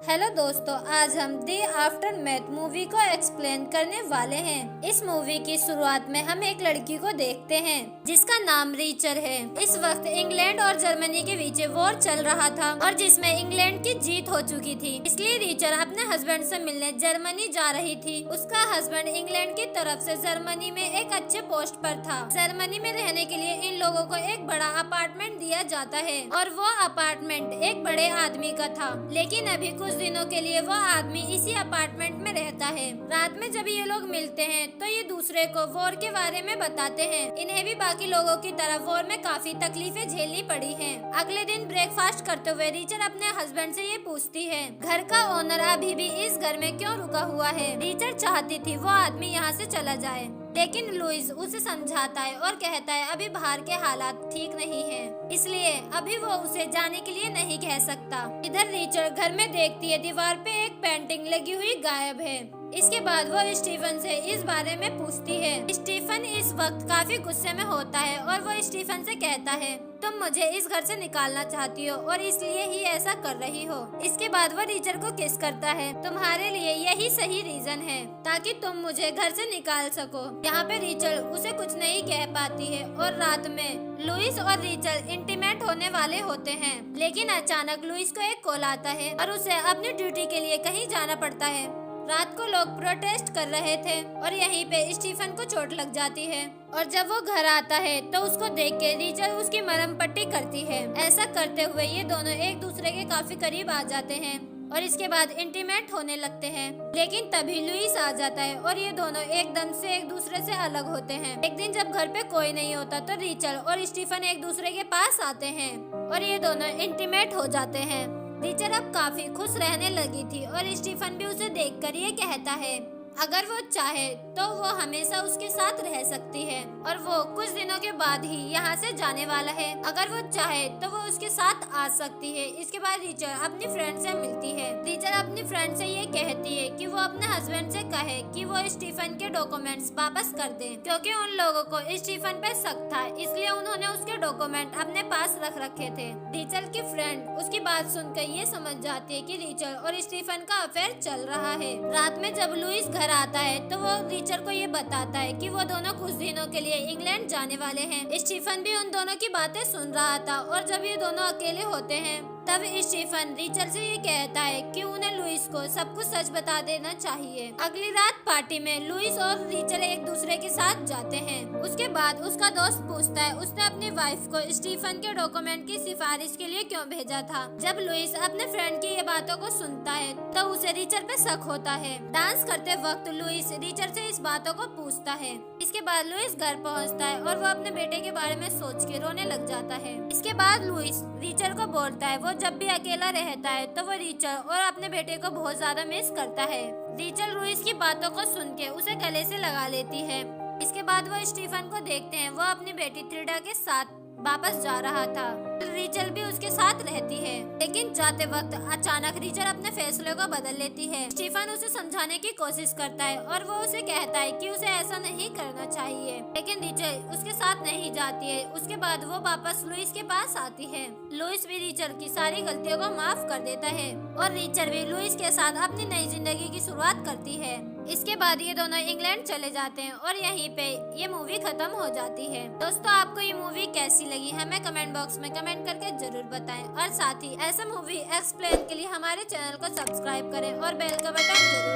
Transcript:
Hello दोस्तों, आज हम दी आफ्टरमैथ मूवी को एक्सप्लेन करने वाले हैं। इस मूवी की शुरुआत में हम एक लड़की को देखते हैं जिसका नाम रीचर है। इस वक्त इंग्लैंड और जर्मनी के बीच वॉर चल रहा था और जिसमें इंग्लैंड की जीत हो चुकी थी, इसलिए रीचर अपने हस्बैंड से मिलने जर्मनी जा रही थी। उसका हस्बैंड इंग्लैंड की तरफ से जर्मनी में एक अच्छे पोस्ट पर था। जर्मनी में रहने के लिए इन लोगों को एक बड़ा अपार्टमेंट दिया जाता है और वो अपार्टमेंट एक बड़े आदमी का था, लेकिन अभी कुछ दिनों के लिए वो आदमी इसी अपार्टमेंट में रहता है। रात में जब ये लोग मिलते हैं तो ये दूसरे को वॉर के बारे में बताते हैं। इन्हें भी बाकी लोगों की तरह वॉर में काफी तकलीफें झेलनी पड़ी हैं। अगले दिन ब्रेकफास्ट करते हुए रीचर अपने हस्बैंड से ये पूछती है, घर का ओनर अभी भी इस घर में क्यों रुका हुआ है? रीचर चाहती थी वो आदमी यहाँ से चला जाए, लेकिन लुइस उसे समझाता है और कहता है अभी बाहर के हालात ठीक नहीं हैं, इसलिए अभी वो उसे जाने के लिए नहीं कह सकता। इधर रीचर घर में देखती है दीवार पे एक पेंटिंग लगी हुई गायब है। इसके बाद वो स्टीफन से इस बारे में पूछती है। स्टीफन इस वक्त काफी गुस्से में होता है और वो स्टीफन से कहता है, तुम मुझे इस घर से निकालना चाहती हो और इसलिए ही ऐसा कर रही हो। इसके बाद वो रीचर को किस करता है। तुम्हारे लिए यही सही रीजन है ताकि तुम मुझे घर से निकाल सको। यहाँ पे रीचर उसे कुछ नहीं कह पाती है और रात में लुइस और रीचर इंटीमेट होने वाले होते हैं, लेकिन अचानक लुइस को एक कॉल आता है और उसे अपनी ड्यूटी के लिए कहीं जाना पड़ता है। रात को लोग प्रोटेस्ट कर रहे थे और यहीं पे स्टीफन को चोट लग जाती है और जब वो घर आता है तो उसको देख के रीचर उसकी मरहम पट्टी करती है। ऐसा करते हुए ये दोनों एक दूसरे के काफी करीब आ जाते हैं और इसके बाद इंटीमेट होने लगते हैं, लेकिन तभी लुइस आ जाता है और ये दोनों एकदम से एक दूसरे से अलग होते हैं। एक दिन जब घर पे कोई नहीं होता तो रीचर और स्टीफन एक दूसरे के पास आते हैं और ये दोनों इंटीमेट हो जाते हैं। रीचर अब काफी खुश रहने लगी थी और स्टीफन भी उसे देखकर ये कहता है अगर वो चाहे तो वो हमेशा उसके साथ रह सकती है और वो कुछ दिनों के बाद ही यहाँ से जाने वाला है। अगर वो चाहे तो वो उसके साथ आ सकती है। इसके बाद रीचर अपनी फ्रेंड से मिलती है। रीचर अपनी फ्रेंड से ये कहती है कि वो अपने हस्बैंड से कहे कि वो स्टीफन के डॉक्यूमेंट्स वापस कर दें, क्योंकि उन लोगों को स्टीफन पे शक था, इसलिए उन्होंने उसके डॉक्यूमेंट अपने पास रख रखे थे। रीचर की फ्रेंड उसकी बात सुनकर ये समझ जाती है कि रीचर और स्टीफन का अफेयर चल रहा है। रात में जब लुइस घर आता है तो वो रीचर को ये बताता है कि वो दोनों कुछ दिनों के लिए इंग्लैंड जाने वाले हैं। स्टीफन भी उन दोनों की बातें सुन रहा था और जब ये दोनों अकेले होते हैं तब स्टीफन रीचर से ये कहता है कि उन्हें लुइस को सब कुछ सच बता देना चाहिए। अगली रात पार्टी में लुइस और रीचर एक दूसरे के साथ जाते हैं। उसके बाद उसका दोस्त पूछता है उसने अपनी वाइफ को स्टीफन के डॉक्यूमेंट की सिफारिश के लिए क्यों भेजा था। जब लुइस अपने फ्रेंड की ये बातों को सुनता है तो उसे रीचर पे शक होता है। डांस करते वक्त लुइस रीचर से इस बातों को पूछता है। इसके बाद लुइस घर पहुँचता है और वो अपने बेटे के बारे में सोच के रोने लग जाता है। इसके बाद लुइस रीचर को बोलता है वो जब भी अकेला रहता है तो वो रीचर और अपने बेटे को बहुत ज्यादा मिस करता है। रीचर लुइस की बातों को सुन के उसे गले से लगा लेती है। इसके बाद वो स्टीफन को देखते हैं, वो अपनी बेटी त्रिडा के साथ वापस जा रहा था। रीचर भी उसके साथ रहती है, लेकिन जाते वक्त अचानक रीचर अपने फैसले को बदल लेती है। स्टीफन उसे समझाने की कोशिश करता है और वो उसे कहता है कि उसे ऐसा नहीं करना चाहिए, लेकिन रीचर उसके साथ नहीं जाती है। उसके बाद वो वापस लुइस के पास आती है। लुइस भी रीचर की सारी गलतियों को माफ कर देता है और रीचर भी लुइस के साथ अपनी नई जिंदगी की शुरुआत करती है। इसके बाद ये दोनों इंग्लैंड चले जाते हैं और यहीं पे ये मूवी खत्म हो जाती है। दोस्तों, आपको ये मूवी कैसी लगी हमें कमेंट बॉक्स में कमेंट करके जरूर बताएं और साथ ही ऐसा मूवी एक्सप्लेन के लिए हमारे चैनल को सब्सक्राइब करें और बेल का बटन जरूर